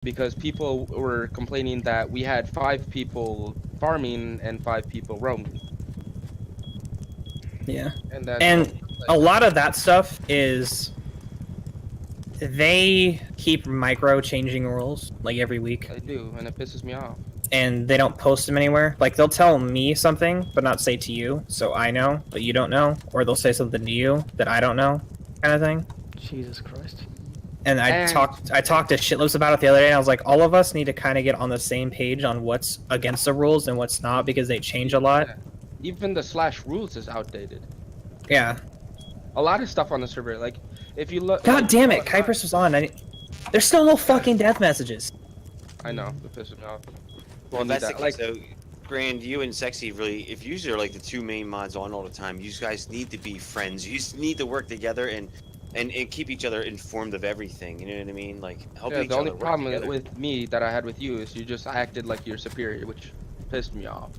because people were complaining that we had 5 people farming and 5 people roaming. Yeah. And that's And a lot of that stuff is they keep micro changing rules like every week, I do, and it pisses me off. and they don't post them anywhere. Like they'll tell me something but not say to you, so I know but you don't know, or they'll say something to you that I don't know, kind of thing. Jesus Christ. And I talked to Shitlibs about it the other day, and I was like, all of us need to kind of get on the same page on what's against the rules and what's not, because they change a lot. Yeah. Even the /rules is outdated. Yeah. A lot of stuff on the server, like if you look. God damn it, Kypers was on. There's still no fucking death messages. I know, it pisses me off. Well, that's that. like, so, Grand, you and Sexy really, if you are like the 2 main mods on all the time, you guys need to be friends. You just need to work together and keep each other informed of everything. You know what I mean? Like help Yeah, each the other only work problem together. with me that I had with you is you just acted like you're superior, which pissed me off.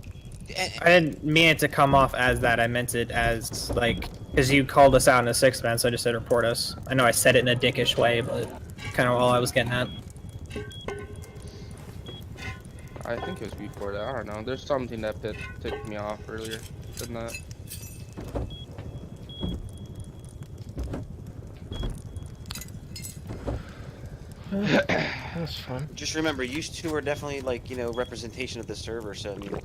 I didn't mean it to come off as that. I meant it as, like, because you called us out in a 6-man, so I just said report us. I know I said it in a dickish way, but kind of all I was getting at. I think it was before that. I don't know. There's something that ticked me off earlier than that. That's fun. Just remember, you 2 are definitely like, you know, representation of the server. So I mean,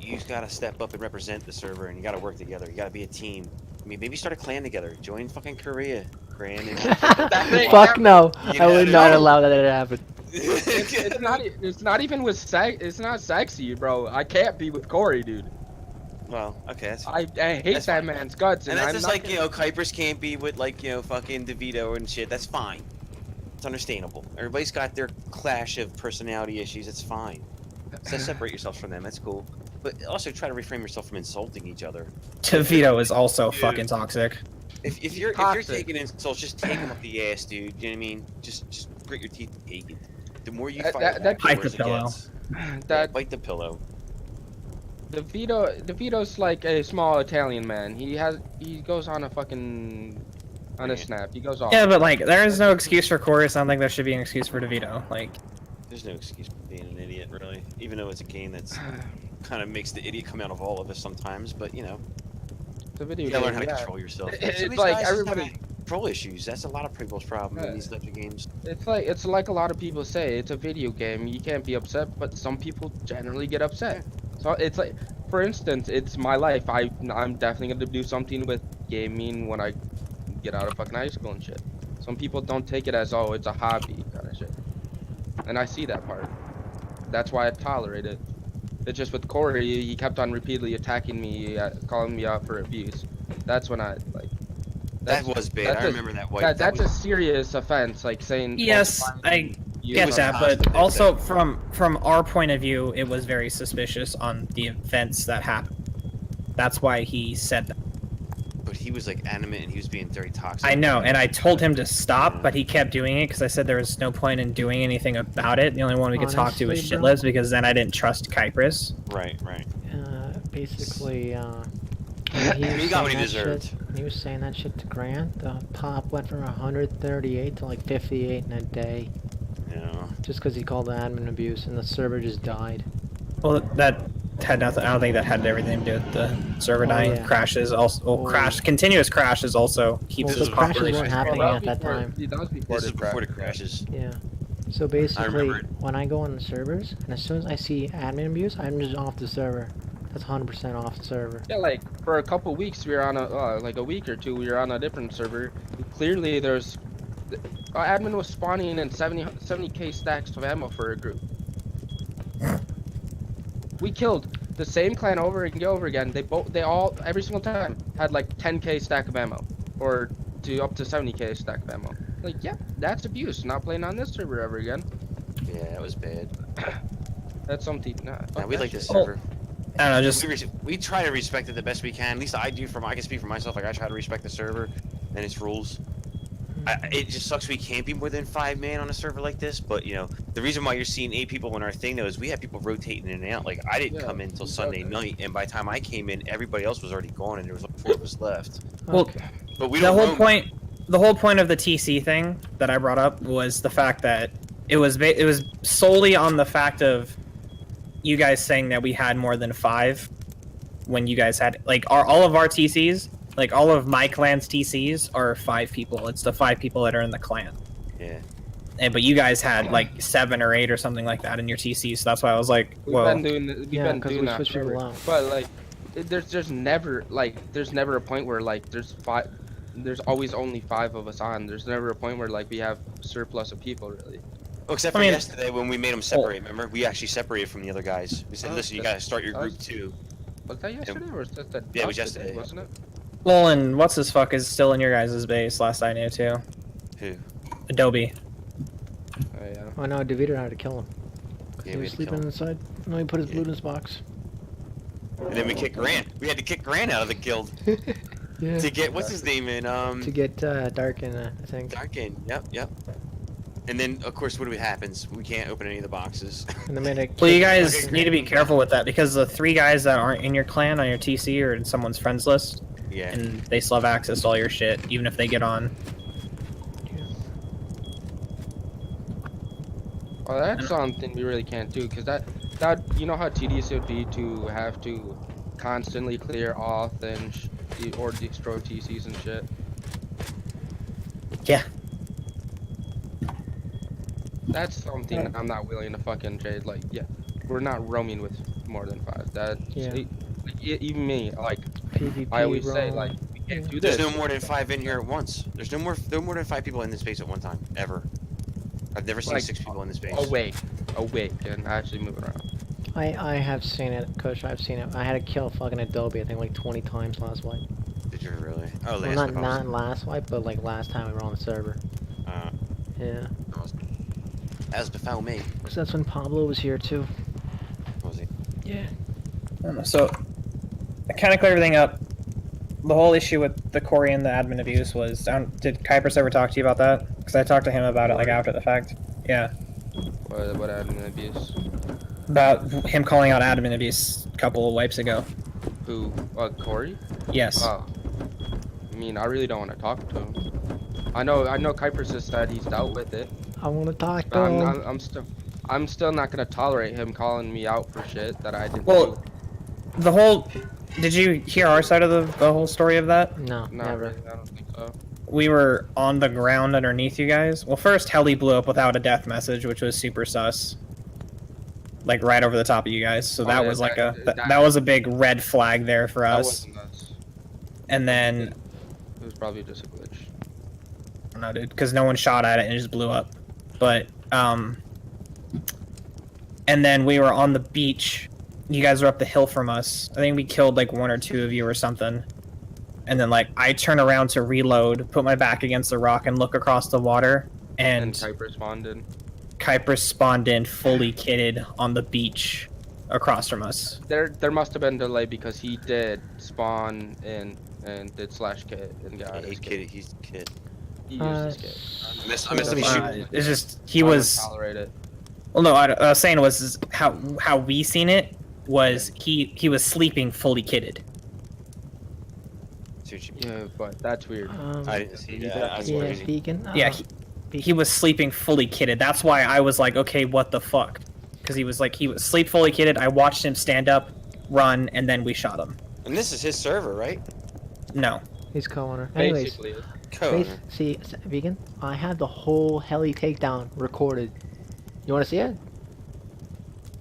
you gotta step up and represent the server, and you gotta work together. You gotta be a team. I mean, maybe start a clan together. Join fucking Korea, Grand. Fuck no! You I would not know. allow that to happen. It's not even with it's not sexy, bro. I can't be with Corey, dude. Well, okay, that's I hate That's that fine. man's guts, and and that's I'm just not like, you know, Kuipers can't be with, like, you know, fucking DeVito and shit. That's fine. It's understandable. Everybody's got their clash of personality issues. It's fine. So separate yourselves from them. That's cool. But also try to refrain yourself from insulting each other. DeVito is also Dude. fucking toxic. If you're Toxic. taking insults, just take them up the ass, dude. You know what I mean? Just grit your teeth and take it. The more you That- fight, that- back, the Bite the worse it pillow. gets. that Bite the pillow. DeVito's like a small Italian man. He goes on a Rant. snap. He goes off. Yeah, but like, there is no excuse for Corey, so I don't think there should be an excuse for DeVito. Like, There's no excuse for being an idiot, really. Even though it's a game that's kind of makes the idiot come out of all of us sometimes, but you know, The video you gotta learn game, how to yeah. control yourself. It's Some of these like guys just have everybody- control issues. That's a lot of people's problem in Yeah. these types of games. It's like a lot of people say. It's a video game. You can't be upset, but some people generally get upset. So it's like, for instance, it's my life. I'm definitely gonna do something with gaming when I get out of fucking high school and shit. Some people don't take it as, oh, it's a hobby kind of shit. And I see that part. That's why I tolerate it. It's just with Corey, he kept on repeatedly attacking me, calling me out for abuse. That's when I like. That was bad. that's I a- remember that white. That's a serious offense, like saying. yes, I you get was that, hostile but to also from our point of view, it was very suspicious on the events that happened. That's why he said that. But he was like animate and he was being very toxic. I know, and I told him to stop, but he kept doing it because I said there was no point in doing anything about it. The only one we could talk to was Honestly, bro. Shitlibs, because then I didn't trust Kypris. Right. Basically, He got what he saying that deserved. shit- when he was saying that shit to Grant, the pop went from 138 to like 58 in a day, You know. just because he called the admin abuse, and the server just died. Well, that had nothing. I don't think that had everything to do with the server Oh, dying. yeah. Crashes also. Well, Oh. continuous crashes also keeps Well, us the crashes properly. weren't happening Well, at that time. That was before This is the before the crash. crashes. Yeah. So basically, remember it. when I go on the servers, and as soon as I see admin abuse, I'm just off the server. That's 100% off the server. Yeah, like for a couple weeks we were on like a week or two we were on a different server. Clearly there's admin was spawning in 70k stacks of ammo for a group. We killed the same clan over and over again. They all every single time had like 10k stack of ammo or up to 70k stack of ammo. Like, yeah, that's abuse. Not playing on this server ever again. Yeah, that was bad. That's something. Nah, Now fuck we that like this shit. server. I don't know, just We try to respect it the best we can. At least I do. I can speak for myself. Like I try to respect the server and its rules. It just sucks we can't be more than 5 man on a server like this. But you know, the reason why you're seeing 8 people in our thing though is we had people rotating in and out. Like I didn't Yeah, come in until you Sunday said that. night, and by the time I came in, everybody else was already gone, and there was like 4 of us left. well. Okay. But we The don't whole roam. point. The whole point of the TC thing that I brought up was the fact that it was solely on the fact of you guys saying that we had more than 5 when you guys had like all of our TCs, like all of my clan's TCs are 5 people. It's the 5 people that are in the clan. Yeah. But you guys had like 7 or 8 or something like that in your TC, so that's why I was like, We've well, been doing we've Yeah, been 'cause doing we that switch people forever. out. But like, there's never a point where like there's always only 5 of us on. There's never a point where like we have surplus of people really. Oh, except I for mean- yesterday when we made them separate. Remember, we actually separated from the other guys. We said, Oh, listen, you that's- gotta start your that group was- too. Was that yesterday or was that? Yeah, it was yesterday, yesterday. wasn't it? well, and what's his fuck is still in your guys' base. Last I knew too. Who? Adobe. Oh yeah. Oh no, DeVito had to kill him. Yeah, He we was had to sleeping kill him. inside. No, he put his Yeah. loot in his box. And then we kicked Grant. We had to kick Grant out of the guild Yeah. to get what's his name in To get Dark in, I think. Darkin. Yep. And then of course what happens? We can't open any of the boxes. And they made a Well, you kick- guys Okay, need to be careful with that because the 3 guys that aren't in your clan on your TC or in someone's friends list, Yeah. and they still have access to all your shit, even if they get on. Well, that's something we really can't do because that you know how tedious it would be to have to constantly clear auth and or destroy TCs and shit. Yeah. That's something I'm not willing to fucking trade. Like, yeah, we're not roaming with more than 5. That Yeah. even me, like PvP, I always bro. say, like we can't do this. There's no more than 5 in here at once. There's no more than 5 people in this space at one time ever. I've never seen Like, 6 people in this space. awake, and actually move around. I have seen it, Kush. I've seen it. I had to kill fucking Adobe. I think like 20 times last wipe. Did you really? Oh, Well, last not last wipe, but like last time we were on the server. Yeah, that was before me. because that's when Pablo was here too. Was he? Yeah. I don't know, so, I kind of clear everything up. The whole issue with the Corey and the admin abuse was, did Kuipers ever talk to you about that? Because I talked to him about it like after the fact. Yeah. What admin abuse? About him calling out admin abuse a couple of wipes ago. Who? Corey? Yes. Oh. I mean, I really don't want to talk to him. I know Kuiper says that he's dealt with it. I want to talk But to him. I'm still not gonna tolerate him calling me out for shit that I didn't Well, do. the whole... Did you hear our side of the whole story of that? No, Not never. really, I don't think so. We were on the ground underneath you guys. Well, first, Heli blew up without a death message, which was super sus. Like, right over the top of you guys. So Oh, that yeah, was like that- that was a big red flag there for That us. wasn't us. And then... It was probably just a glitch. I don't know, dude, because no one shot at it and it just blew up. But, and then we were on the beach. You guys were up the hill from us. I think we killed like 1 or 2 of you or something. And then like I turn around to reload, put my back against the rock and look across the water, And and Kuiper responded. Kuiper spawned in fully kitted on the beach across from us. There must have been delay because he did spawn in and did slash kit and got Yeah, his he's a kid. He used his kit. I missed him shooting. It's just he I wouldn't was. tolerate it. Well, no, I was saying was how we seen it was he was sleeping fully kitted. See what you mean. Yeah, but that's weird. I didn't see Yeah, that. That's yeah, crazy. Beacon. Yeah, he was sleeping fully kitted. That's why I was like, okay, what the fuck? Because he was sleep fully kitted. I watched him stand up, run, and then we shot him. And this is his server, right? No. He's co-owner. Anyways, Basically, Code. see, Vegan, I have the whole heli takedown recorded. You want to see it?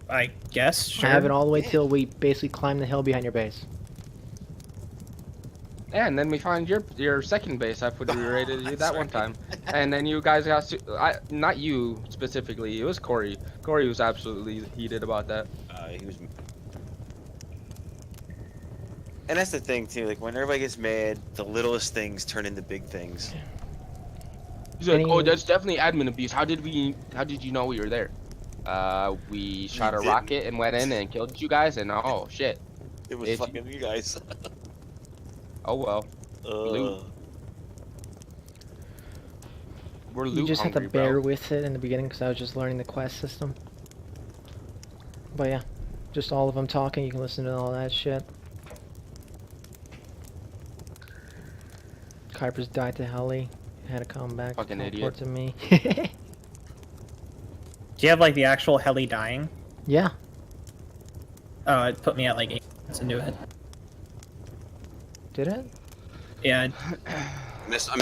I guess. Sure. I have it all the way Yeah. till we basically climb the hill behind your base. yeah, and then we find your second base after we raided you that one time, and then you guys got not you specifically. It was Corey. Corey was absolutely heated about that. He was. And that's the thing too. Like when everybody gets mad, the littlest things turn into big things. He's like, Any- "Oh, that's definitely admin abuse. How did you know we were there? We shot a didn't. rocket and went in and killed you guys, and oh shit. It was If- fucking you guys. Oh well, Ugh. we're You loot just have to hungry, bear bro. with it in the beginning because I was just learning the quest system. But yeah, just all of them talking. You can listen to all that shit. Kuiper's died to Heli. Had to come back. Fucking teleport idiot. to me. Do you have like the actual heli dying? Yeah. Oh, it put me at like 8 minutes into it. Did it? Yeah,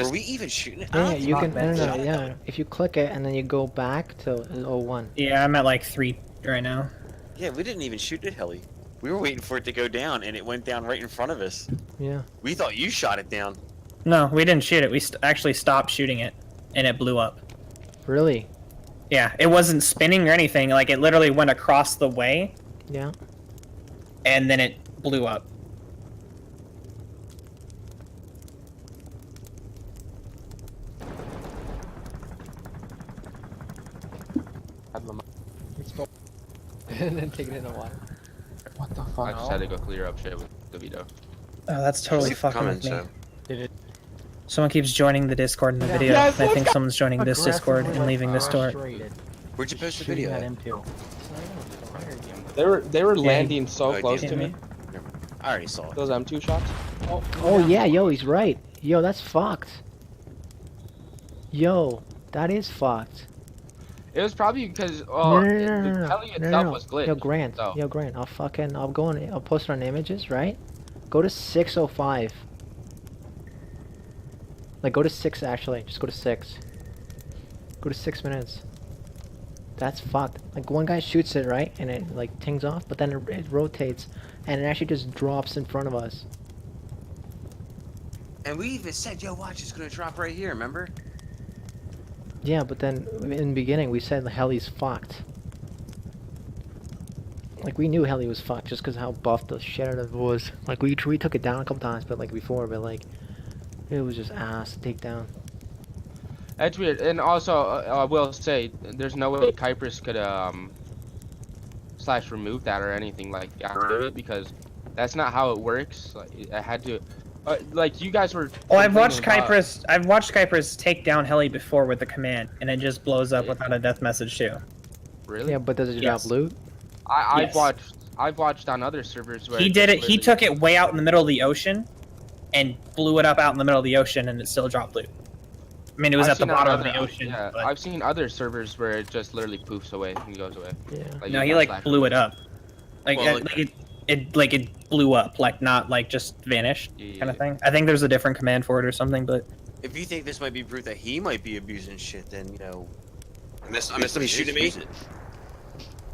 Were we even shooting it? I Yeah, don't yeah, think you we can. No, shot no, it. yeah. If you click it and then you go back to 01. yeah, I'm at like 3 right now. Yeah, we didn't even shoot it, heli. We were waiting for it to go down, and it went down right in front of us. Yeah. We thought you shot it down. No, we didn't shoot it. We actually stopped shooting it, and it blew up. Really? Yeah, it wasn't spinning or anything. Like it literally went across the way, Yeah. and then it blew up. And then take it in the water. What the fuck? I just had to go clear up shit with DeVito. Oh, that's totally Keep fucking coming, with me. so. Someone keeps joining the Discord in the Yeah. video. Yes, I let's think go. someone's joining this Discord and leaving this door. Where'd you post the video at? They were landing so Oh, close damn to it. me. I already saw it. Those M2 shots. Oh yeah, yo, he's right. Yo, that's fucked. Yo, that is fucked. It was probably because No, no, the no, no, no, heli no, itself no. was glitched. Yo, Grant. so. Yo, Grant. I'll post it on images, right? Go to 605. Like, go to 6 actually. Just go to 6. Go to 6 minutes. That's fucked. Like, one guy shoots it, right? And it, like, tings off, but then it rotates, and it actually just drops in front of us. And we even said, yo, watch, it's gonna drop right here, remember? Yeah, but then in the beginning we said the heli's fucked. Like we knew heli was fucked just because how buff the shit out of it was. Like we took it down a couple times, but like before, but like it was just ass to take down. That's weird. And also, I will say, there's no way Kuipers could / remove that or anything like get rid of it because that's not how it works. Like I had to, like you guys were. Oh, I've watched complaining about- Kuipers. I've watched Kuipers take down heli before with the command, and it just blows up without a death message too. Really? Yeah, but does it Yes. drop loot? I've Yes. watched on other servers where He it did just it. He literally- took it way out in the middle of the ocean, and blew it up out in the middle of the ocean, and it still dropped loot. I mean, it was I've at the seen on bottom of other- the ocean. Yeah, but I've seen other servers where it just literally poofs away and goes away. Yeah. Like, no, you he got like slash blew removed. it up. Like, Well, it blew up, like not like just vanished Yeah, kind of yeah. thing. I think there's a different command for it or something, but If you think this might be proof that he might be abusing shit, then, you know... I miss somebody somebody shooting shooting me?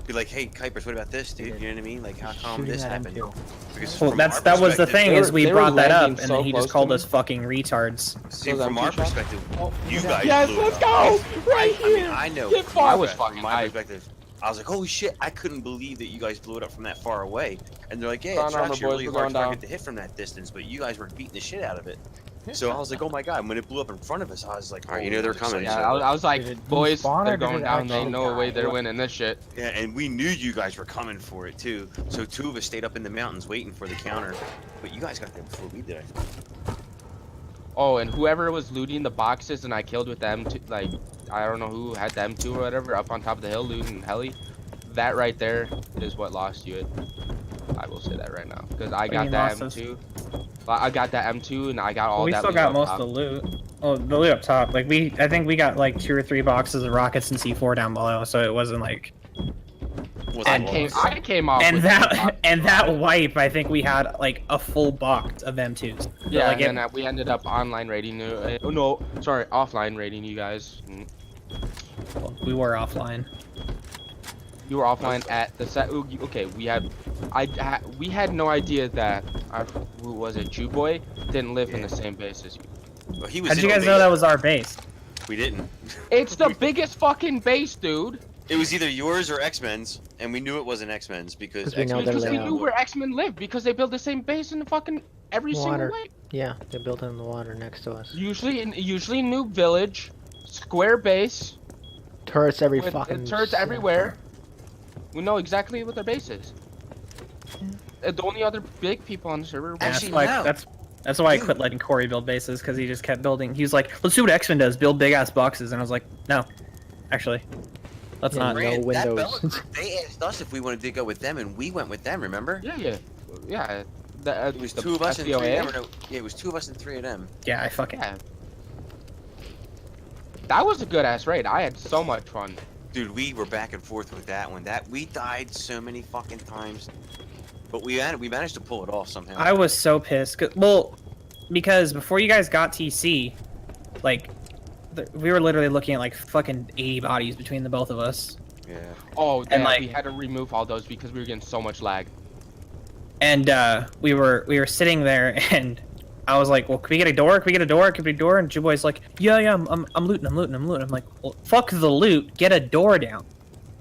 Be like, hey, Kuipers, what about this, dude? You know what I mean? Like, how come Shooting this at happened? M2. Because well, from that our was the perspective- thing They is were- we they were brought that up, landing and so then he close just called to us me. fucking retards. See, Those from M2 our shots? perspective, Oh, you yeah. guys Yes, blew it let's up. go! Right I mean, here! I know. Get from far. my I was perspective- fucking from my hyped. perspective, I was like, holy shit, I couldn't believe that you guys blew it up from that far away. And they're like, yeah, Front it's armor, actually boys, really we're hard going target down. to hit from that distance, but you guys were beating the shit out of it. So I was like, oh my god, when it blew up in front of us, I was like, Alright, you know they're I'm coming, excited. Yeah, I was like, Did it boys, despawn or they're did going it down. They actually know way die? they're winning this shit. Yeah, and we knew you guys were coming for it too. So two of us stayed up in the mountains waiting for the counter. But you guys got there before we did. Oh, and whoever was looting the boxes and I killed with them, like, I don't know who had them two or whatever, up on top of the hill looting heli. That right there is what lost you it. I will say that right now. Because I you got mean that lost us? M2. I got that M2 and I got all we that still loot got up most top. of the loot. Oh, the loot up top. Like I think we got like 2 or 3 boxes of rockets and C4 down below, so it wasn't like. I came off And with that that wipe, I think we had like a full box of M2s. Yeah, like and then we ended up online raiding you. Oh no, sorry, offline raiding you guys. We were offline. You were offline at the set. Okay, we had, we had no idea that who was it? Jew boy didn't live in the same base as you. Well, he was How'd in you the guys know base. that was our base? We didn't. It's the biggest fucking base, dude. It was either yours or X-Men's, and we knew it wasn't X-Men's because 'Cause we know X-Men's their Because was we layout. knew where X-Men lived because they built the same base in the fucking every Water. single way. Yeah, they built it in the water next to us. Usually in Noob Village, square base Turrets every with fucking. turrets everywhere. We know exactly what their base is. The only other big people on the server. were- Yeah, Actually, that's why, no. that's why I Dude. quit letting Corey build bases, because he just kept building. He was like, let's see what X-Men does, build big ass boxes, and I was like, no, actually, let's Yeah, not. no Brand, that windows. Bella group, they asked us if we wanted to go with them, and we went with them. Remember? Yeah. It was the 2 of us and 3 of FBOA? them. Or no, yeah, it was 2 of us and 3 of them. Yeah, I fucking. Yeah. That was a good ass raid. I had so much fun. Dude, we were back and forth with that one. We died so many fucking times, but we managed to pull it off somehow. I was so pissed. Well, because before you guys got TC, like, we were literally looking at like fucking 80 bodies between the both of us. Yeah. Oh, And, and like- we had to remove all those because we were getting so much lag. And we were sitting there, and I was like, "Well, can we get a door? Can we get a door? Can we get a door?" And Juboy's like, "Yeah, I'm looting. I'm like, "Well, fuck the loot. Get a door down.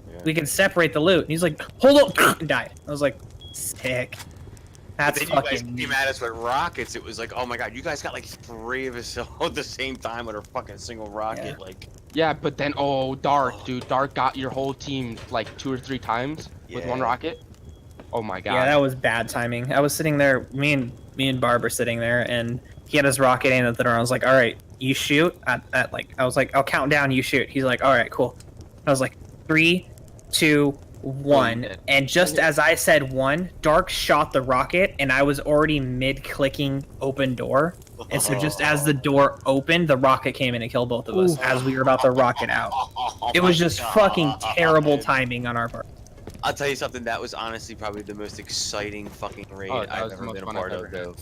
Yeah. We can separate the loot." And he's like, "Hold up," and died. I was like, "Sick. That's But then you guys fucking." came at us with rockets. It was like, oh my god, you guys got like 3 of us all at the same time with a fucking single rocket. Yeah. Like, Yeah, but then Dark, dude, Dark got your whole team like 2 or 3 times with one Yeah. rocket. Oh my god. Yeah, that was bad timing. I was sitting there, me and Barb were sitting there, and he had his rocket aimed at the door. I was like, "All right, you shoot at like." I was like, "I'll count down. You shoot." He's like, "All right, cool." I was like, 3, 2, 1, and just as I said 1, Dark shot the rocket, and I was already mid-clicking open door, and so just as the door opened, the rocket came in and killed both of us Ooh. as we were about to rocket out. It was just fucking terrible timing on our part. I'll tell you something. That was honestly probably the most exciting fucking raid Oh, that I've was the ever most been a fun I've part ever of. had. Though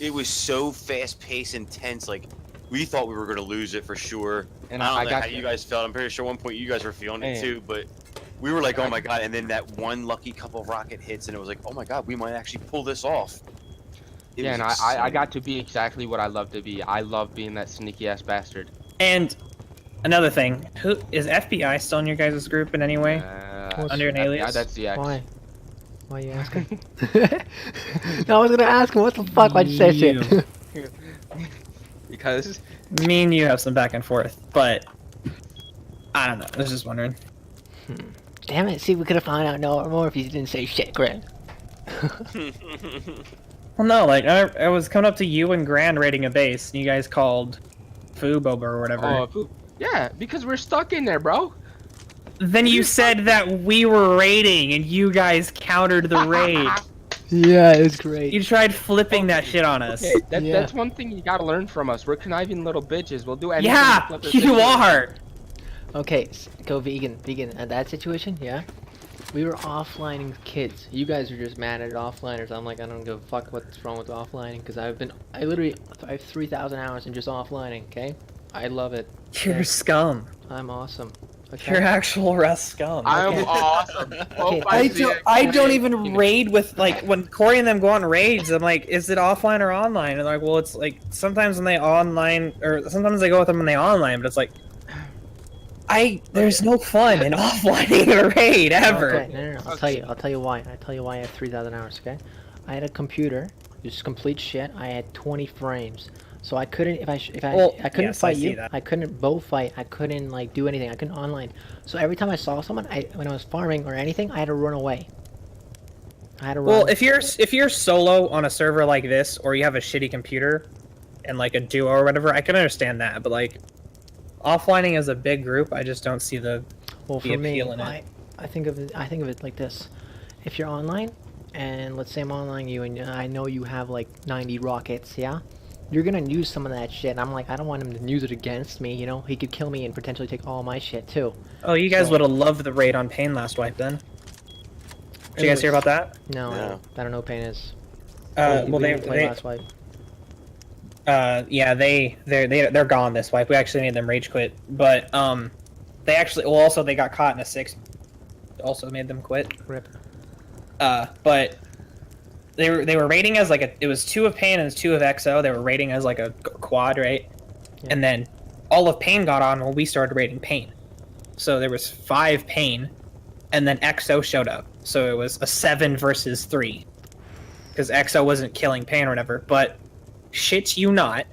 it was so fast-paced, intense. Like, we thought we were gonna lose it for sure. And I don't I know got how you guys felt. I'm pretty sure at one point you guys were feeling it Hey. too, but we were like, oh my god. And then that one lucky couple rocket hits, and it was like, oh my god, we might actually pull this off. It Yeah, was and I exciting. got to be exactly what I love to be. I love being that sneaky ass bastard. And another thing, who is FBI still in your guys' group in any way? Under an Yeah, alias? that's the X. Why? Why are you asking? No, I was gonna ask him. What the fuck? Why'd you say shit? Because Me and you have some back and forth, but I don't know. I was just wondering. Damn it! See, we could have found out more if you didn't say shit, Greg. Well, no, like I was coming up to you and Grand raiding a base, and you guys called Fuboba or whatever. yeah, because we're stuck in there, bro. Then you said that we were raiding, and you guys countered the raid. Yeah, it was great. You tried flipping that shit on us. Okay, Yeah. that's one thing you gotta learn from us. We're conniving little bitches. We'll do anything. to Yeah, flip their you bitches. are. Okay, go vegan. At that situation, yeah. We were offlining kids. You guys are just mad at offliners. I'm like, I don't give a fuck what's wrong with offlining because I have 3,000 hours in just offlining. Okay, I love it. You're scum. I'm awesome. Okay. You're actual Rust scum. I'm Okay. awesome. Hope I see it. don't even raid with, like, when Corey and them go on raids, I'm like, is it offline or online? And they're like, well, it's like, sometimes when they online, or sometimes they go with them when they online, but it's like, there's no fun in offlining a raid, ever. Okay, no. I'll tell you why. I have 3,000 hours. Okay, I had a computer, just complete shit. I had 20 frames, so I couldn't. Well, I couldn't yes, I fight see you. that. I couldn't bow fight. I couldn't like do anything. I couldn't online. So every time I saw someone, when I was farming or anything, I had to run away. I had to run. Well, if you're solo on a server like this, or you have a shitty computer, and like a duo or whatever, I can understand that. But like, offlining as a big group, I just don't see the Well, the for me, appeal in it. I think of it like this: if you're online, and let's say I'm online you, and I know you have like 90 rockets, yeah, you're gonna use some of that shit. And I'm like, I don't want him to use it against me. You know, he could kill me and potentially take all my shit too. Oh, you guys So- would have loved the raid on Pain last wipe then. Did you guys hear about that? No, No. I don't know what pain is. Well, We they didn't play last wipe. yeah, they're gone this wipe. We actually made them rage quit, but they actually also they got caught in a 6. Also made them quit. Rip. But they were rating as like it was 2 of Pain and 2 of XO. They were rating as like a quad, right? Yeah. And then all of Pain got on when we started rating Pain. So there was 5 Pain, and then XO showed up. So it was a 7 versus 3. Because XO wasn't killing Pain or whatever. But shit you not,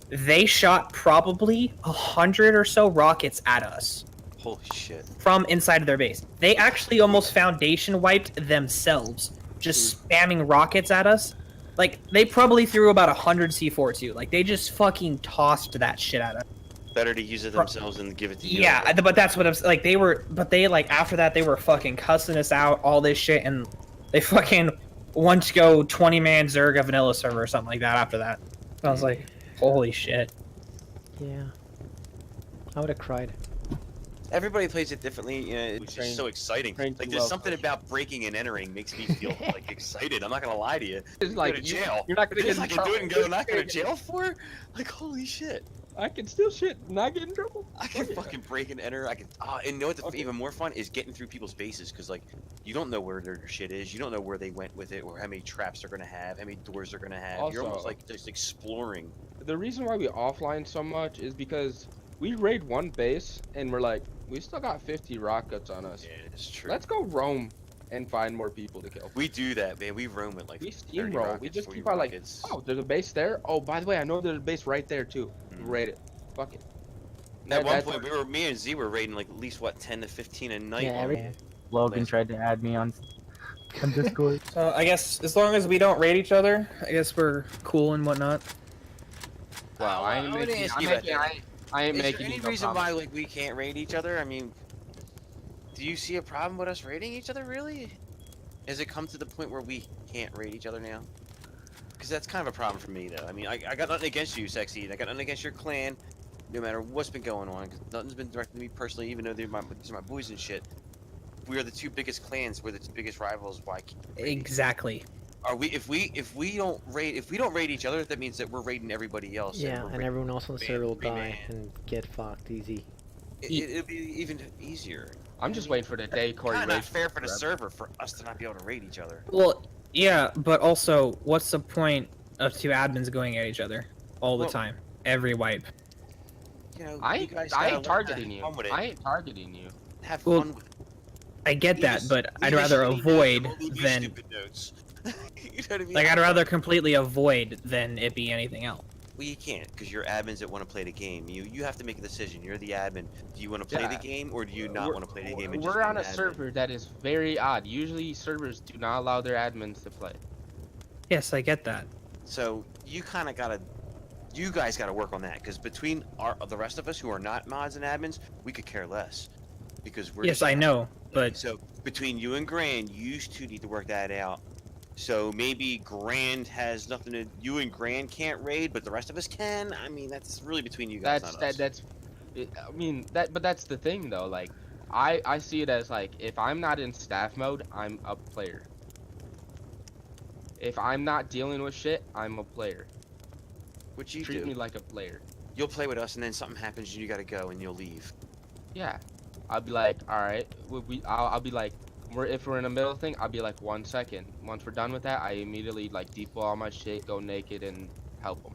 they shot probably 100 or so rockets at us Holy shit. from inside of their base. They actually almost foundation wiped themselves, just spamming rockets at us. Like, they probably threw about 100 C4 too. Like, they just fucking tossed that shit at us. Better to use it themselves than give it to you. Yeah, but that's what I'm like. They like after that they were fucking cussing us out, all this shit, and they fucking want to go 20-man Zerg a vanilla server or something like that. After that, I was like, holy shit. Yeah. I would have cried. Everybody plays it differently. You know, it's Train- just so exciting. train Like to there's love something pressure. about breaking and entering makes me feel like excited. I'm not gonna lie to you. It's Go like to jail. You're not gonna get This in I can trouble. do it and go not go to jail for? Like holy shit. I can still shit, not get in trouble. I can Oh, yeah. fucking break and enter. I can. And you know what? Okay. Even more fun is getting through people's bases because like you don't know where their shit is. You don't know where they went with it, or how many traps they're gonna have, how many doors they're gonna have. You're almost Also- like just exploring. The reason why we offline so much is because we raid one base and we're like, we still got 50 rockets on us. Yeah, it's true. Let's go roam and find more people to kill. We do that, man. We roam with like We 30 steamroll. We rockets, just 40 keep our like, rockets. oh, there's a base there. Oh, by the way, I know there's a base right there too. Mhm. Raid it. Fuck it. At one that's point, me and Z were raiding like at least what 10 to 15 a night. Yeah, on every- Logan tried to add me on Discord. So I guess as long as we don't raid each other, I guess we're cool and whatnot. Wow, I ain't I'm gonna making. ask I'm you about making that. I ain't Is there making any you no reason promise. why like we can't raid each other? I mean, do you see a problem with us raiding each other? Really? Has it come to the point where we can't raid each other now? Because that's kind of a problem for me, though. I mean, I got nothing against you, Sexy, and I got nothing against your clan, no matter what's been going on. 'Cause nothing's been directed to me personally, even though these are my boys and shit. We are the two biggest clans. We're the two biggest rivals. Why can't we raid each Exactly. other? Are we? If we don't raid each other, that means that we're raiding everybody else. Yeah, we're and raiding- everyone else on the man, server will free die man. and get fucked easy. It'll be even easier. I'm just waiting for the day Corey Kind of not raids fair for the forever. server for us to not be able to raid each other. Well, yeah, but also, what's the point of two admins going at each other all the Well- time, every wipe? You know, I you ain't, guys I gotta ain't learn to targeting have you. fun with it. I ain't targeting you. Have Well, fun with it. I get Leave that, us- but I'd leave us rather shitty notes, avoid we'll leave you than stupid notes. You know what I mean? like I'd rather completely avoid than it be anything else. Well, you can't because you're admins that want to play the game. You have to make a decision. You're the admin. Do you want to play the Yeah. game or do you not We're- want to play the game? And just We're be on an a admin? server that is very odd. Usually servers do not allow their admins to play. Yes, I get that. So you kind of gotta, you guys gotta work on that because between the rest of us who are not mods and admins, we could care less because we're. Yes, just I know, but So between you and Grand, you two need to work that out. So maybe Grand has nothing to. You and Grand can't raid, but the rest of us can. I mean, that's really between you guys. That's not that. us. That's. I mean that, but that's the thing though. Like, I see it as like if I'm not in staff mode, I'm a player. If I'm not dealing with shit, I'm a player. What you Treat do. me like a player. You'll play with us, and then something happens, and you gotta go, and you'll leave. Yeah, I'll be like, all right. I'll be like, if we're in the middle thing, I'll be like 1 second. Once we're done with that, I immediately like depot all my shit, go naked, and help them.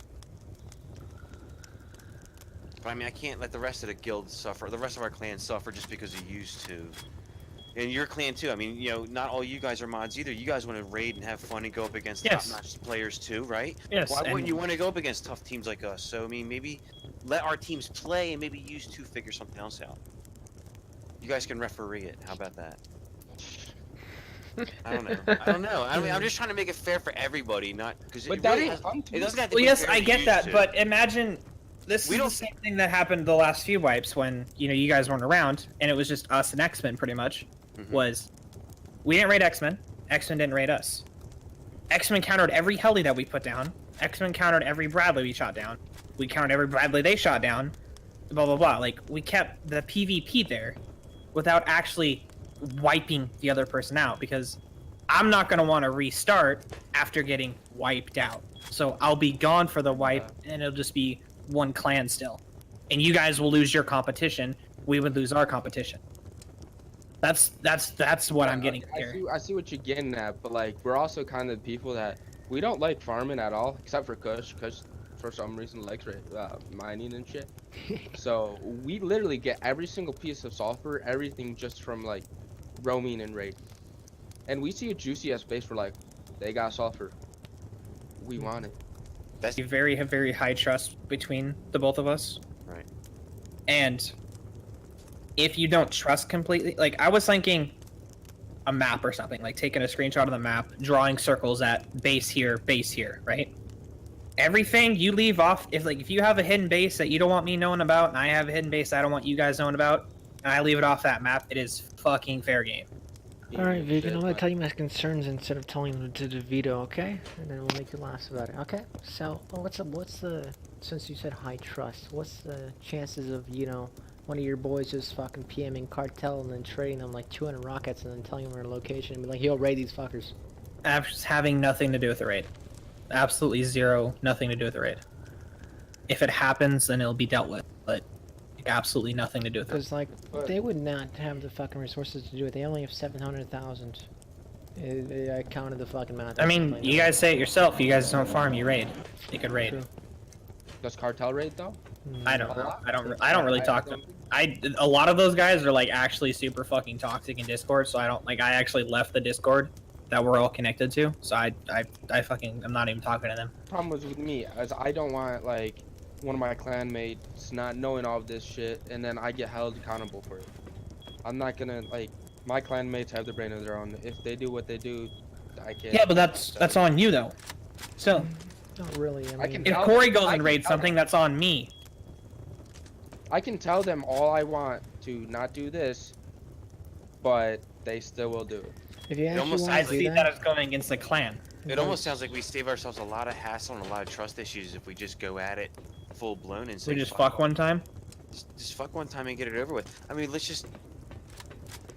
But I mean, I can't let the rest of the guild suffer, the rest of our clan suffer just because you used to. And your clan too. I mean, you know, not all you guys are mods either. You guys want to raid and have fun and go up against Yes. top-notch players too, right? yes, Why wouldn't and you want to go up against tough teams like us? So I mean, maybe let our teams play and maybe use to figure something else out. You guys can referee it. How about that? I don't know. I don't know. I mean, I'm just trying to make it fair for everybody, not because But it, that really ain't has, fun to it me. doesn't have to well, be yes, fair I to get you that, two. but imagine this We is don't- the same thing that happened the last few wipes when you guys weren't around and it was just us and X-Men pretty much. Mhm. Was we didn't raid X-Men, X-Men didn't raid us. X-Men countered every heli that we put down. X-Men countered every Bradley we shot down. We countered every Bradley they shot down. Blah blah blah. Like we kept the PvP there without actually wiping the other person out because I'm not gonna want to restart after getting wiped out. So I'll be gone for the wipe and it'll just be one clan still. And you guys will lose your competition. We would lose our competition. That's what I'm getting here. I see what you're getting at, but like we're also kind of people that we don't like farming at all, except for Kush. Kush, for some reason, likes mining and shit. So we literally get every single piece of sulfur, everything just from like roaming and raid. And we see a juicy ass base, we're like, they got sulfur. We want it. That's Very very high trust between the both of us. Right. And if you don't trust completely, like I was thinking a map or something, like taking a screenshot of the map, drawing circles at base here, right? Everything you leave off, if you have a hidden base that you don't want me knowing about, and I have a hidden base I don't want you guys knowing about, and I leave it off that map, it is fucking fair game. Alright, Shit, Vegan, I'm gonna but- tell you my concerns instead of telling them to DeVito, okay? And then we'll make you laugh about it, okay? So, what's the, since you said high trust, what's the chances of, one of your boys just fucking PMing cartel and then trading them like 200 rockets and then telling them their location and be like, yo, raid these fuckers. Having nothing to do with the raid. Absolutely zero, nothing to do with the raid. If it happens, then it'll be dealt with, but absolutely nothing to do with it. Because, like, they would not have the fucking resources to do it. They only have 700,000. I counted the fucking math. I mean, you guys say it yourself. You guys don't farm, you raid. You could raid. True. Does cartel raid though? I don't know. I don't really talk to them. A lot of those guys are like actually super fucking toxic in Discord, so I don't like. I actually left the Discord that we're all connected to, so I I'm not even talking to them. Problem was with me, as I don't want like one of my clanmates not knowing all of this shit, and then I get held accountable for it. I'm not gonna like. My clanmates have the brain of their own. If they do what they do, I can't. Yeah, but that's on you though. So Not really. I mean, I can if tell Corey them- goes I and can raids tell something, that's on me. I can tell them all I want to not do this, but they still will do it. if you actually almost want I to sounds do see that as going against the clan. It almost sounds like we save ourselves a lot of hassle and a lot of trust issues if we just go at it full blown and say We just fuck one time. Just fuck one time and get it over with. I mean, let's just.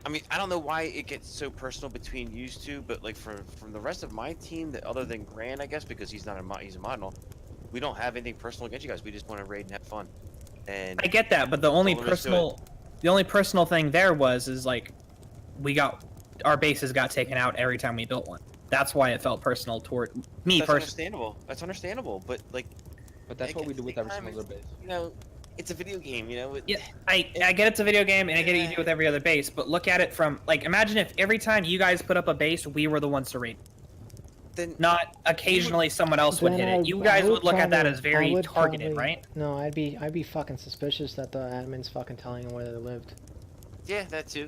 I mean, I don't know why it gets so personal between you two, but like from the rest of my team, that other than Grant, I guess, because he's not he's a model, we don't have anything personal against you guys. We just want to raid and have fun. And I get that, but the only Well, let's do it. personal thing there is like our bases got taken out every time we built one. That's why it felt personal toward me that's personally. understandable. That's understandable. But like, But that's Like, what we at do the with same every time, single base. you know, it's a video game. You know. Yeah, I get it's a video game, and I get it you do with every other base, but look at it from like imagine if every time you guys put up a base, we were the ones to raid. Then Not occasionally someone else would Then hit I- it. You I guys would look at that probably- as very I would targeted, probably- right? No, I'd be fucking suspicious that the admin's fucking telling them where they lived. yeah, that too.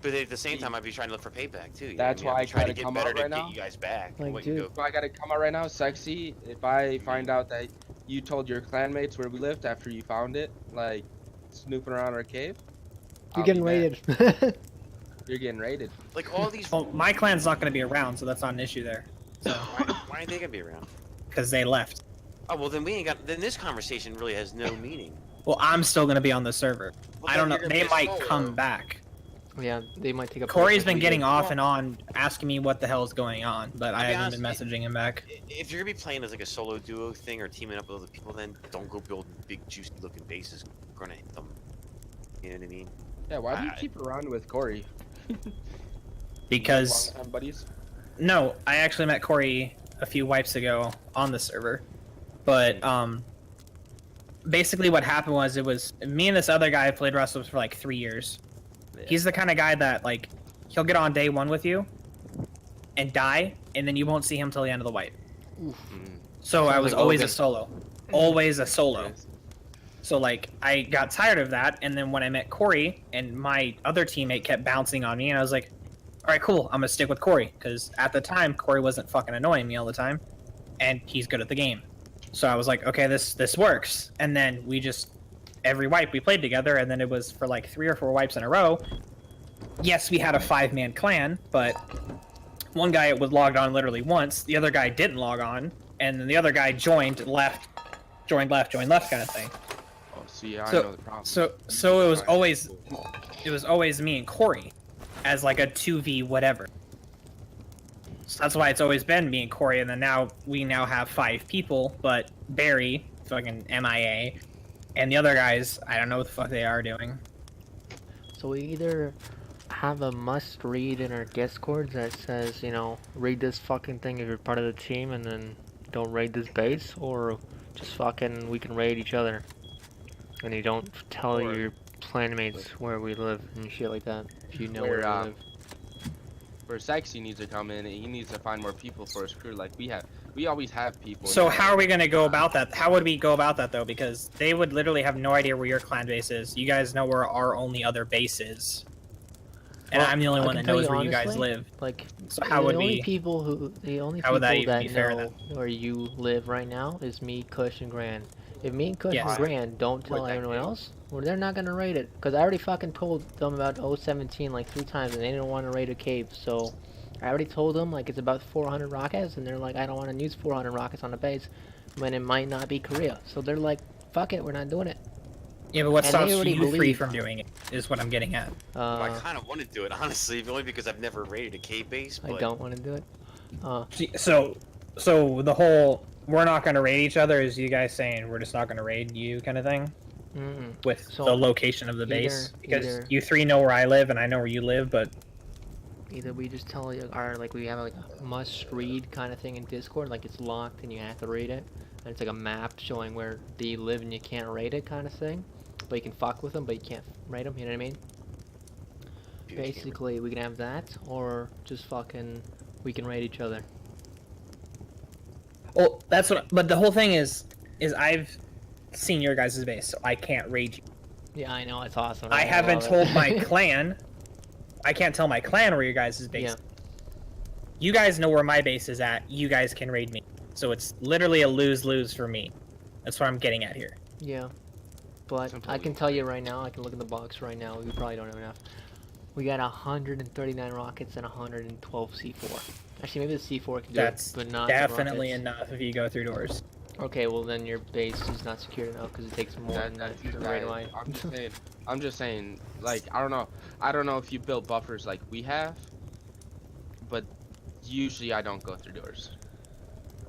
But at the same time, I'd be trying to look for payback too. You That's know what why I I mean? I'm trying gotta to get come better out to right get now. you guys back. Like, What dude. you go. If I gotta come out right now, Sexy, if I find out that you told your clanmates where we lived after you found it, like snooping around our cave, You're I'll getting be mad. raided. You're getting raided. Like all these. Well, my clan's not going to be around, so that's not an issue there. Why ain't they gonna be around? Because they left. Oh well, then we ain't got. Then this conversation really has no meaning. Well, I'm still going to be on the server. Well, I don't know. then you're They gonna be might solo. come back. Yeah, they might take a. Corey's been getting off and on, asking me what the hell is going on, but I be haven't been honest, messaging him back. If you're gonna be playing as like a solo duo thing or teaming up with other people, then don't go build big juicy looking bases. We're gonna hit them. You know what I mean? Yeah, why do you I- keep around with Corey? Because Longtime buddies. no, I actually met Corey a few wipes ago on the server, but basically what happened was it was me and this other guy played wrestlers for like 3 years. He's the kind of guy that like he'll get on day one with you and die, and then you won't see him till the end of the wipe. Mm. So I Sounds was like always a Logan. solo, always a solo. Yes. So like I got tired of that, and then when I met Corey and my other teammate kept bouncing on me, and I was like, all right, cool, I'm gonna stick with Corey because at the time Corey wasn't fucking annoying me all the time, and he's good at the game. So I was like, okay, this works. And then we just every wipe we played together, and then it was for like 3 or 4 wipes in a row. Yes, we had a 5-man clan, but one guy was logged on literally once, the other guy didn't log on, and then the other guy joined left kind of thing. Oh, see, I So- know the problem. So it was always me and Corey as like a 2v whatever. So that's why it's always been me and Corey, and then we now have 5 people, but Barry, fucking MIA, and the other guys, I don't know what the fuck they are doing. So we either have a must read in our Discord that says, you know, read this fucking thing if you're part of the team, and then don't raid this base, or just fucking we can raid each other, and you don't tell Or- your clanmates where we live and shit like that if you know where we live. Where Sexy needs to come in, and he needs to find more people for his crew. Like we always have people. So how are we gonna go about that? How would we go about that though? Because they would literally have no idea where your clan base is. You guys know where our only other base is. And Well, I'm the only I one can that tell knows you where you guys honestly, live. Like, So how the would only we? people How would that that even be fair know where you live right now is me, Kush, and Grand. If me and Kush Yes. and Grand don't tell With that anyone game. else, well, they're not gonna raid it. Cause I already fucking told them about 017 like 3 times, and they didn't want to raid a cave. So I already told them like it's about 400 rockets, and they're like, I don't want to use 400 rockets on a base when it might not be Korea. So they're like, fuck it, we're not doing it. Yeah, but what And they stops already you free believe- from doing it is what I'm getting at. I kind of want to do it, honestly, only because I've never raided a cave base. But I don't want to do it. So the whole we're not going to raid each other is you guys saying we're just not going to raid you kind of thing with So, the location of the base because either- you three know where I live and I know where you live, but Either we just tell you, or like we have like a must-read kind of thing in Discord, like it's locked and you have to read it, and it's like a map showing where they live and you can't raid it kind of thing, but you can fuck with them, but you can't raid them. You know what I mean? Basically, we can have that, or just fucking we can raid each other. well, that's what. But the whole thing is I've seen your guys' base, so I can't raid you. Yeah, I know, it's awesome. I haven't love told it. my clan. I can't tell my clan where your guys' base. Yeah. You guys know where my base is at. You guys can raid me. So it's literally a lose-lose for me. That's what I'm getting at here. Yeah, but I can tell you right now, I can look in the box right now, we probably don't have enough. We got 139 rockets and 112 C4. Actually, maybe the C4 can do That's it, but not the definitely rockets. enough if you go through doors. Okay, well then your base is not secured enough because it takes more than that to raid mine. I'm just saying, like, I don't know if you build buffers like we have, but usually I don't go through doors.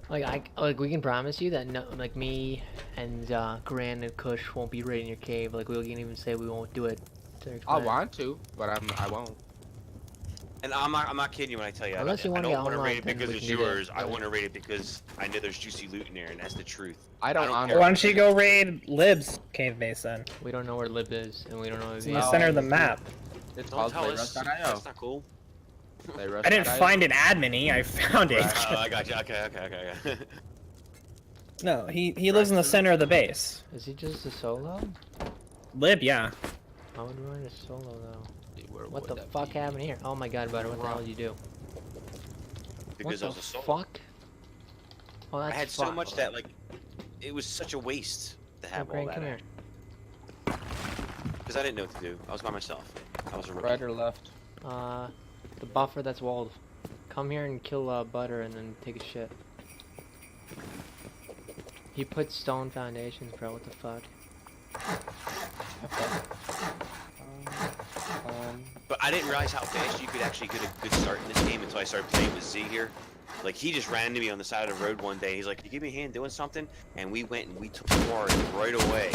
Like we can promise you that no, like me and Grand and Kush won't be raiding your cave. Like we can even say we won't do it. I want to, but I won't. And I'm not kidding you when I tell you. Unless you I wanna don't get want to online, raid it then because we it's can do that, yours. I but- want to raid it because I know there's juicy loot in there, and that's the truth. I don't care. Why don't you go raid Lib's cave base then? We don't know where Lib is, and we don't know if It's he in the is. center of the map. It's Don't called tell us. Playrust.io. That's not cool. I didn't find an admin-y, I found it. Oh, I got you. Okay. No, he lives in the center of the base. Is he just a solo? Lib, yeah. I would run a solo though. Where What would the that fuck be? happened here? Oh my god, butter, what the hell did you do? Because I What was the a soul. fuck? Oh, I that's had so fuck. much that like, it was such a waste to Oh, have all Grant, that. come here. Because I didn't know what to do. I was by myself. I was a rookie. Right or left? The buffer that's walled. Come here and kill Butter and then take a shit. He put stone foundations, bro. What the fuck? But I didn't realize how fast you could actually get a good start in this game until I started playing with Z here. Like, he just ran into me on the side of the road one day. He's like, "Can you give me a hand doing something?" And we went and we took Quarry right away.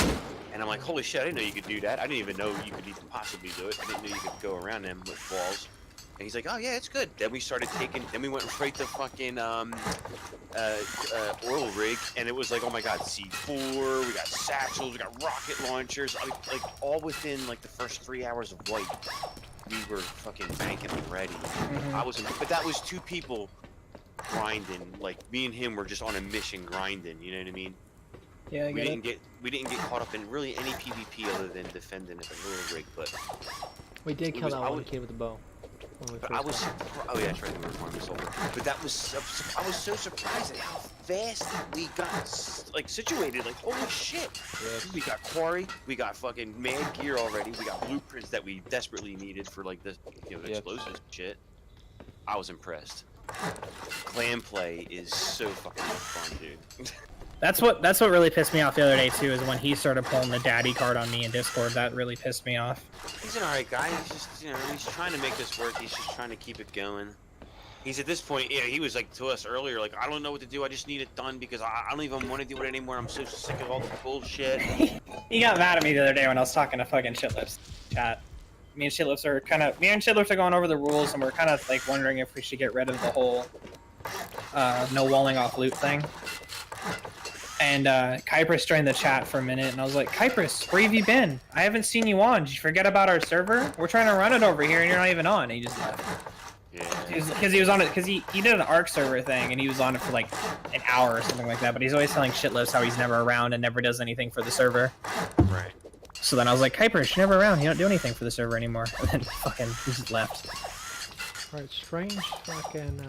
And I'm like, holy shit, I didn't know you could do that. I didn't even know you could even possibly do it. I didn't know you could go around them with walls. And he's like, "Oh yeah, it's good." Then we started taking, then we went right to fucking oil rig, and it was like, oh my god, C4, we got satchels, we got rocket launchers, like all within like the first 3 hours of light, we were fucking banking already. I wasn't, but that was two people grinding. Like me and him were just on a mission grinding. You know what I mean? Yeah, I We didn't get caught up in really any PvP other than defending at the oil rig, but. We did kill was- that I one was- kid with the bow. When we But first I was, got him. oh yeah, that's right, we were farming silver. But that was, I was so surprised at how fast we got like situated. Like holy shit! We got quarry, we got fucking mad gear already. We got blueprints that we desperately needed for like the, the Yep. explosives and shit. I was impressed. Clan play is so fucking fun, dude. That's what really pissed me off the other day too, is when he started pulling the daddy card on me in Discord. That really pissed me off. He's an alright guy. He's just, he's trying to make this work. He's just trying to keep it going. He's at this point, yeah, he was like to us earlier, like, I don't know what to do. I just need it done because I don't even want to do it anymore. I'm so sick of all the bullshit. He got mad at me the other day when I was talking to fucking Shitlips chat. Me and Shitlips are going over the rules, and we're kind of like wondering if we should get rid of the whole no walling off loot thing. And Kypress joined the chat for a minute, and I was like, Kypress, where have you been? I haven't seen you on. Did you forget about our server? We're trying to run it over here, and you're not even on. And he just left. Yeah. Because he was on it, because he did an ARC server thing, and he was on it for like an hour or something like that, but he's always telling Shitlips how he's never around and never does anything for the server. Right. So then I was like, Kypress, you're never around. You don't do anything for the server anymore. And then fucking he just left. Alright, strange fucking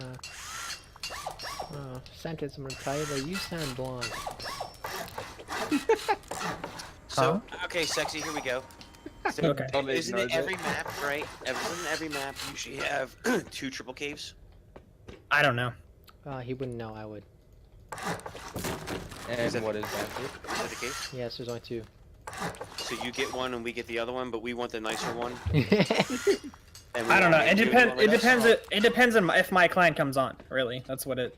sentence I'm gonna tell you, but you sound blonde. So, okay, sexy, here we go. So, Okay. Isn't it every map, right? Isn't every map usually have 2 triple caves? I don't know. He wouldn't know, I would. And what is that? Is that the case? Yes, there's only 2. So you get one and we get the other one, but we want the nicer one. And we I don't won't know. It make you depends. one It with us? depends. It depends on if my clan comes on. Really, that's what it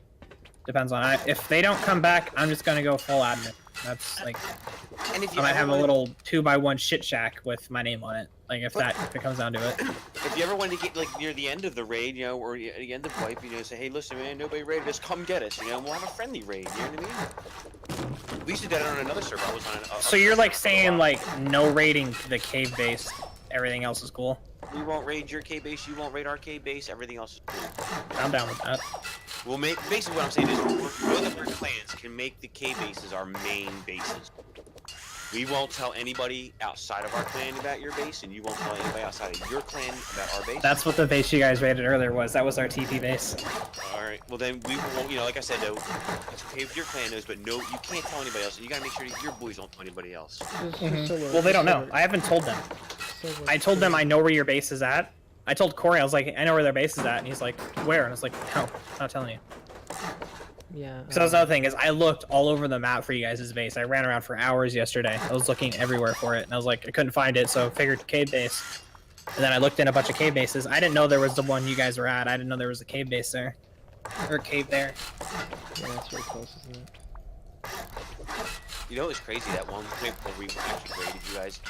depends on. If they don't come back, I'm just gonna go full admin. That's like And if I you might ever have a wanted- little 2x1 shit shack with my name on it. Like if it comes down to it. If you ever wanted to get like near the end of the raid, you know, or at the end of wipe, you know, say, hey, listen, man, nobody raided us, come get us, you know, and we'll have a friendly raid. You know what I mean? We used to do that on another server. I was on. So you're like saying like no raiding the cave base. Everything else is cool. we won't raid your K base, you won't raid our K base. Everything else is cool. I'm down with that. We'll make basically what I'm saying is both of our clans can make the K bases our main bases. We won't tell anybody outside of our clan about your base, and you won't tell anybody outside of your clan about our base. That's what the base you guys raided earlier was. That was our TP base. All right. Well, then we won't. You know, like I said, though, it's okay if your clan knows, but no, you can't tell anybody else. You gotta make sure that your boys don't tell anybody else. Well, they don't know. I haven't told them. I told them I know where your base is at. I told Corey, I was like, I know where their base is at, and he's like, where? And I was like, no, I'm not telling you. Yeah. So that's another thing is I looked all over the map for you guys' base. I ran around for hours yesterday. I was looking everywhere for it, and I was like, I couldn't find it, so I figured cave base. And then I looked in a bunch of cave bases. I didn't know there was the one you guys were at. I didn't know there was a cave base there, or cave there. Yeah, that's really close, isn't it? You know, it's crazy that one point where we actually raided you guys.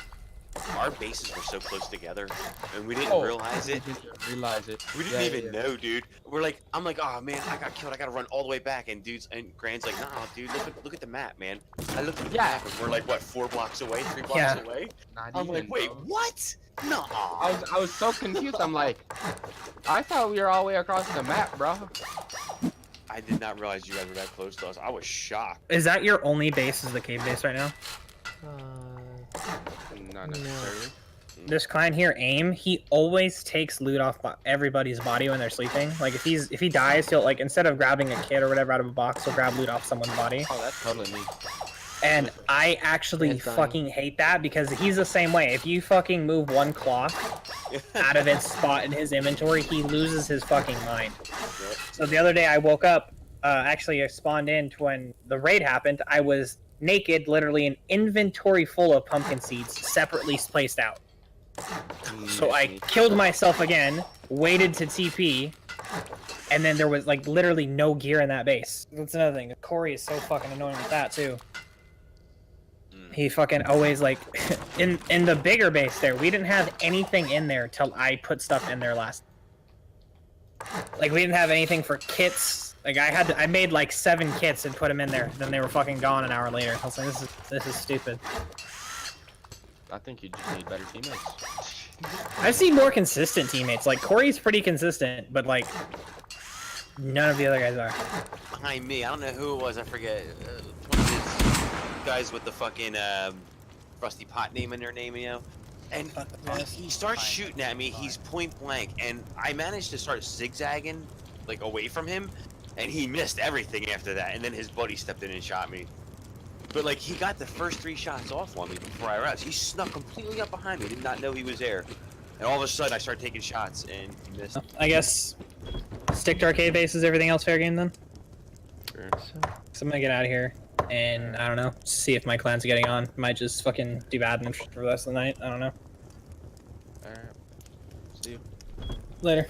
Our bases were so close together, and we didn't realize it. I didn't realize it. We didn't even know, dude. We're like, I'm like, oh man, I got killed. I gotta run all the way back. And dudes and Grand's like, nah, dude, look at the map, man. I looked at the map, and we're like, what, 4 blocks away, 3 blocks Yeah. away? Not I'm even, like, wait, bro. what? No. I was so confused. I'm like, I thought we were all the way across the map, bro. I did not realize you guys were that close to us. I was shocked. Is that your only base? Is the cave base right now? Not necessarily. This client here, Aim, he always takes loot off everybody's body when they're sleeping. Like if he dies, he'll like instead of grabbing a kit or whatever out of a box, he'll grab loot off someone's body. Oh, that's totally me. And I actually Man's dying. fucking hate that because he's the same way. If you fucking move one cloth out of its spot in his inventory, he loses his fucking mind. Yep. So the other day I woke up, actually I spawned in to when the raid happened. I was naked, literally an inventory full of pumpkin seeds separately placed out. So I killed myself again, waited to TP, and then there was like literally no gear in that base. That's another thing. Corey is so fucking annoying with that too. He fucking always like in the bigger base there, we didn't have anything in there till I put stuff in there last. Like we didn't have anything for kits. Like I made like 7 kits and put them in there. Then they were fucking gone an hour later. I was like, this is stupid. I think you just need better teammates. I've seen more consistent teammates. Like Corey's pretty consistent, but like none of the other guys are. Behind me, I don't know who it was. I forget. One of these guys with the fucking rusty pot name in their name, you know. And he starts shooting at me. He's point blank, and I managed to start zigzagging like away from him, and he missed everything after that. And then his buddy stepped in and shot me. But like he got the first 3 shots off on me before I arrived. He snuck completely up behind me. Did not know he was there. And all of a sudden I started taking shots and he missed. I guess stick to arcade bases. Everything else fair game then. Sure. So I'm gonna get out of here and I don't know, see if my clan's getting on. Might just fucking do admin for the rest of the night. I don't know. Alright. See you. Later.